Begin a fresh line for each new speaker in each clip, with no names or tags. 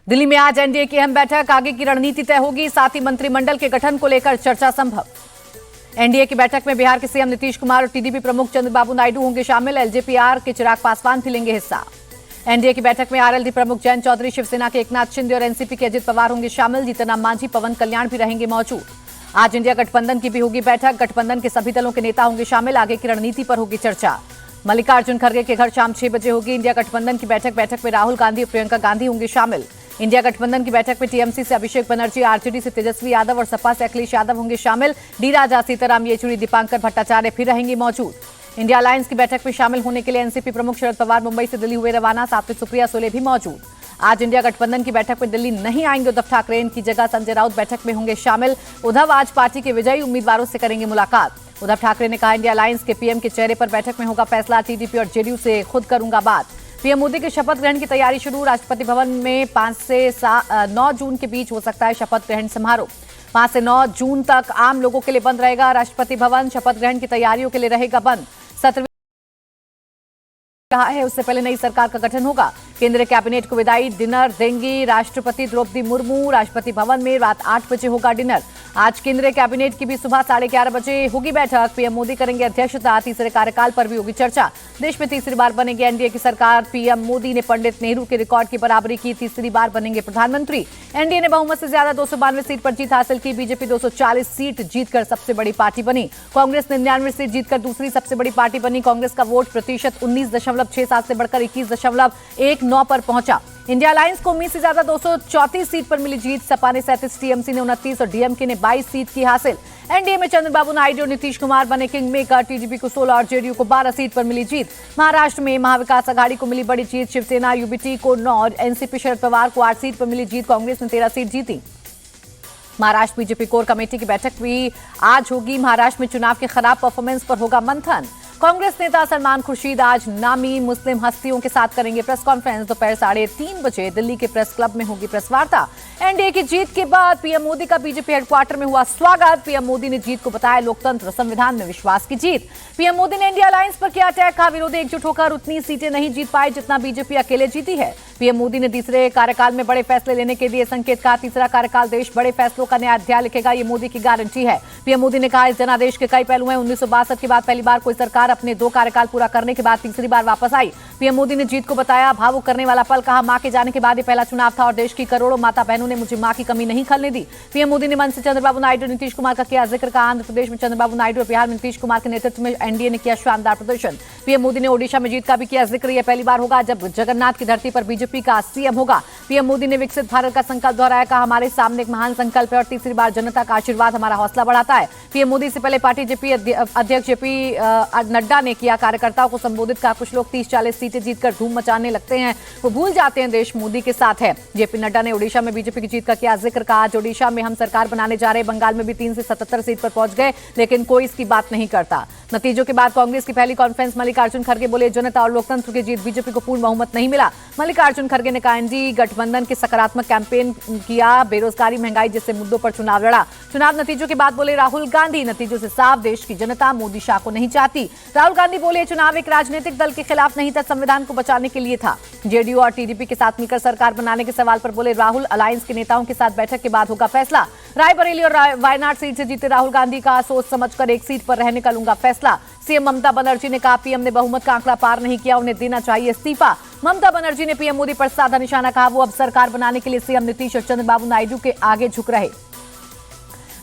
दिल्ली में आज एनडीए की अहम बैठक, आगे की रणनीति तय होगी। साथ ही मंत्रिमंडल के गठन को लेकर चर्चा संभव। एनडीए की बैठक में बिहार के सीएम नीतीश कुमार और टीडीपी प्रमुख चंद्रबाबू नायडू होंगे शामिल। एलजेपीआर के चिराग पासवान भी लेंगे हिस्सा। एनडीए की बैठक में आरएलडी प्रमुख जयंत चौधरी, शिवसेना के एकनाथ शिंदे और एनसीपी के अजित पवार होंगे शामिल। जीतनराम मांझी, पवन कल्याण भी रहेंगे मौजूद। आज इंडिया गठबंधन की भी होगी बैठक। गठबंधन के सभी दलों के नेता होंगे शामिल। आगे की रणनीति पर होगी चर्चा। मल्लिकार्जुन खड़गे के घर शाम 6 बजे होगी इंडिया गठबंधन की बैठक में राहुल गांधी और प्रियंका गांधी होंगे शामिल। इंडिया गठबंधन की बैठक में टीएमसी से अभिषेक बनर्जी, आरजेडी से तेजस्वी यादव और सपा से अखिलेश यादव होंगे शामिल। डी राजा, सीताराम येचुरी, दीपांकर भट्टाचार्य फिर रहेंगे मौजूद। इंडिया अलायंस की बैठक में शामिल होने के लिए एनसीपी प्रमुख शरद पवार मुंबई से दिल्ली हुए रवाना। साथ में सुप्रिया सुले भी मौजूद। आज इंडिया गठबंधन की बैठक में दिल्ली नहीं आएंगे उद्धव ठाकरे। इनकी जगह संजय राउत बैठक में होंगे शामिल। उद्धव आज पार्टी के विजयी उम्मीदवारों से करेंगे मुलाकात। उद्धव ठाकरे ने कहा, इंडिया अलायंस के पीएम के चेहरे पर बैठक में होगा फैसला। टीडीपी और जेडीयू से खुद करूंगा बात। पीएम मोदी के शपथ ग्रहण की तैयारी शुरू। राष्ट्रपति भवन में 5 से 9 जून के बीच हो सकता है शपथ ग्रहण समारोह। 5 से 9 जून तक आम लोगों के लिए बंद रहेगा राष्ट्रपति भवन। शपथ ग्रहण की तैयारियों के लिए रहेगा बंद। सत्र कहा है उससे पहले नई सरकार का गठन होगा। केंद्रीय कैबिनेट को विदाई डिनर देंगी राष्ट्रपति द्रौपदी मुर्मू। राष्ट्रपति भवन में रात 8 बजे होगा डिनर। आज केंद्रीय कैबिनेट की भी सुबह 11:30 बजे होगी बैठक। पीएम मोदी करेंगे अध्यक्षता। तीसरे कार्यकाल पर भी होगी चर्चा। देश में तीसरी बार बनेगी एनडीए की सरकार। पीएम मोदी ने पंडित नेहरू के रिकॉर्ड की बराबरी की। तीसरी बार बनेंगे प्रधानमंत्री। एनडीए ने बहुमत से ज्यादा 292 सीट पर जीत हासिल की। बीजेपी 240 सीट जीतकर सबसे बड़ी पार्टी बनी। कांग्रेस 99 सीट जीतकर दूसरी सबसे बड़ी पार्टी बनी। कांग्रेस का वोट प्रतिशत 19.67 से बढ़कर 21.19 पर पहुंचा। इंडिया अलायंस को उम्मीद से ज्यादा 234 सीट पर मिली जीत। सपा ने 37, टीएमसी ने 29 और डीएमके ने 22 सीट की हासिल। एनडीए में चंद्रबाबू नायडू और नीतीश कुमार बने किंग मेकर। टीडीपी को 16 और जेडीयू को 12 सीट पर मिली जीत। महाराष्ट्र में महाविकास आघाड़ी को मिली बड़ी जीत। शिवसेना यूबीटी को 9 और एनसीपी शरद पवार को 8 सीट पर मिली जीत। कांग्रेस ने 13 सीट जीती। महाराष्ट्र बीजेपी कोर कमेटी की बैठक भी आज होगी। महाराष्ट्र में चुनाव के खराब परफॉर्मेंस पर होगा मंथन। कांग्रेस नेता सलमान खुर्शीद आज नामी मुस्लिम हस्तियों के साथ करेंगे प्रेस कॉन्फ्रेंस। दोपहर 3:30 बजे दिल्ली के प्रेस क्लब में होगी प्रेस वार्ता। एनडीए की जीत के बाद पीएम मोदी का बीजेपी हेडक्वार्टर में हुआ स्वागत। पीएम मोदी ने जीत को बताया लोकतंत्र संविधान में विश्वास की जीत। पीएम मोदी ने इंडिया अलायंस पर किया अटैक। कहा, विरोधी एकजुट होकर उतनी सीटें नहीं जीत पाए जितना बीजेपी अकेले जीती है। पीएम मोदी ने तीसरे कार्यकाल में बड़े फैसले लेने के दिए संकेत। कहा, तीसरा कार्यकाल देश बड़े फैसलों का नया अध्याय लिखेगा, ये मोदी की गारंटी है। पीएम मोदी ने कहा, इस जनादेश के कई पहलू हैं। 1962 के बाद पहली बार कोई सरकार अपने 2 कार्यकाल पूरा करने के बाद तीसरी बार वापस आई। पीएम मोदी ने जीत को बताया भावुक करने वाला पल। कहा, मां के जाने के बाद ये पहला चुनाव था और देश की करोड़ों माता बहनों ने मुझे मां की कमी नहीं खलने दी। पीएम मोदी ने मंच से चंद्रबाबू नायडू और नीतीश कुमार का किया जिक्र। कहा, आंध्र प्रदेश में चंद्रबाबू नायडू और बिहार में नीतीश कुमार के नेतृत्व में एनडीए ने किया शानदार प्रदर्शन। पीएम मोदी ने ओडिशा में जीत का भी किया जिक्र। यह पहली बार होगा जब जगन्नाथ की धरती पर बीजेपी का सीएम होगा। पीएम मोदी ने विकसित भारत का संकल्प दोहराया। कहा, हमारे सामने एक महान संकल्प है और तीसरी बार जनता का आशीर्वाद हमारा हौसला बढ़ाता है। पीएम मोदी से पहले पार्टी जेपी अध्यक्ष जेपी नड्डा ने किया कार्यकर्ताओं को संबोधित। कहा, कुछ लोग 30-40 सीटें जीतकर धूम मचाने लगते हैं, वो भूल जाते हैं देश मोदी के साथ है। जेपी नड्डा ने ओडिशा में बीजेपी की जीत का किया जिक्र। कहा, आज ओडिशा में हम सरकार बनाने जा रहे। बंगाल में भी 3 से 77 सीट पर पहुंच गए, लेकिन कोई इसकी बात नहीं करता। नतीजों के बाद कांग्रेस की पहली कॉन्फ्रेंस। मल्लिकार्जुन खड़गे बोले, जनता और लोकतंत्र की जीत, बीजेपी को पूर्ण बहुमत नहीं मिला। मल्लिकार्जुन खड़गे ने कहा, एनडीए गठबंधन के सकारात्मक कैंपेन किया, बेरोजगारी महंगाई जैसे मुद्दों पर चुनाव लड़ा। चुनाव नतीजों के बाद बोले राहुल गांधी, नतीजों से साफ देश की जनता मोदी शाह को नहीं चाहती। राहुल गांधी बोले, चुनाव एक राजनीतिक दल के खिलाफ नहीं था, संविधान को बचाने के लिए था। जेडीयू और टीडीपी के साथ मिलकर सरकार बनाने के सवाल पर बोले राहुल, अलायंस के नेताओं के साथ बैठक के बाद होगा फैसला। रायबरेली और वायनाड सीट से जीते राहुल गांधी का सोच समझकर एक सीट पर रहने का लूंगा फैसला। सीएम ममता बनर्जी ने कहा, पीएम ने बहुमत का आंकड़ा पार नहीं किया, उन्हें देना चाहिए इस्तीफा। ममता बनर्जी ने पीएम मोदी पर साधा निशाना। कहा, वो अब सरकार बनाने के लिए सीएम नीतीश और चंद्रबाबू नायडू के आगे झुक रहे।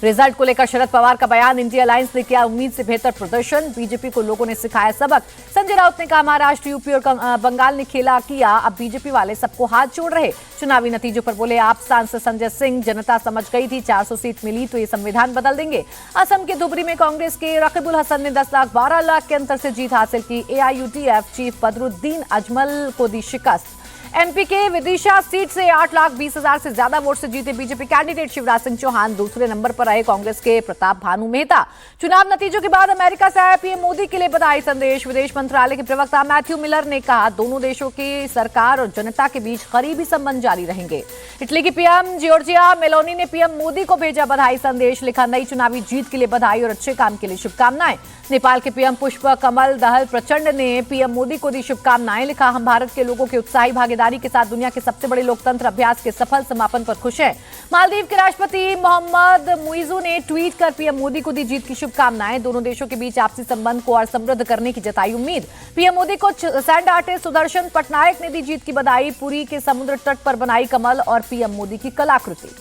रिजल्ट को लेकर शरद पवार का बयान। इंडिया अलायंस ने किया उम्मीद से बेहतर प्रदर्शन, बीजेपी को लोगों ने सिखाया सबक। संजय राउत ने कहा, महाराष्ट्र, यूपी और बंगाल ने खेला किया, अब बीजेपी वाले सबको हाथ जोड़ रहे। चुनावी नतीजों पर बोले आप सांसद संजय सिंह, जनता समझ गई थी 400 सीट मिली तो ये संविधान बदल देंगे। असम के धुबरी में कांग्रेस के रकीबुल हसन ने 10 लाख 12 लाख के अंतर से जीत हासिल की। एआईयूडीएफ चीफ बदरुद्दीन अजमल को दी शिकस्त। एमपी के विदिशा सीट से 8,20,000 से ज्यादा वोट से जीते बीजेपी कैंडिडेट शिवराज सिंह चौहान। दूसरे नंबर पर आए कांग्रेस के प्रताप भानु मेहता। चुनाव नतीजों के बाद अमेरिका से आए पीएम मोदी के लिए बधाई संदेश। विदेश मंत्रालय के प्रवक्ता मैथ्यू मिलर ने कहा, दोनों देशों की सरकार और जनता के बीच करीबी संबंध जारी रहेंगे। इटली की पीएम जियोर्जिया मेलोनी ने पीएम मोदी को भेजा बधाई संदेश। लिखा, नई चुनावी जीत के लिए बधाई और अच्छे काम के लिए शुभकामनाएं। नेपाल के पीएम पुष्प कमल दहल प्रचंड ने पीएम मोदी को दी शुभकामनाएं। लिखा, हम भारत के लोगों की उत्साही भागीदारी के साथ दुनिया के सबसे बड़े लोकतंत्र अभ्यास के सफल समापन पर खुश हैं। मालदीव के राष्ट्रपति मोहम्मद मुइजू ने ट्वीट कर पीएम मोदी को दी जीत की शुभकामनाएं। दोनों देशों के बीच आपसी संबंध को और समृद्ध करने की जताई उम्मीद। पीएम मोदी को सैंड आर्टिस्ट सुदर्शन पटनायक ने दी जीत की बधाई। पुरी के समुद्र तट पर बनाई कमल और पीएम मोदी की कलाकृति।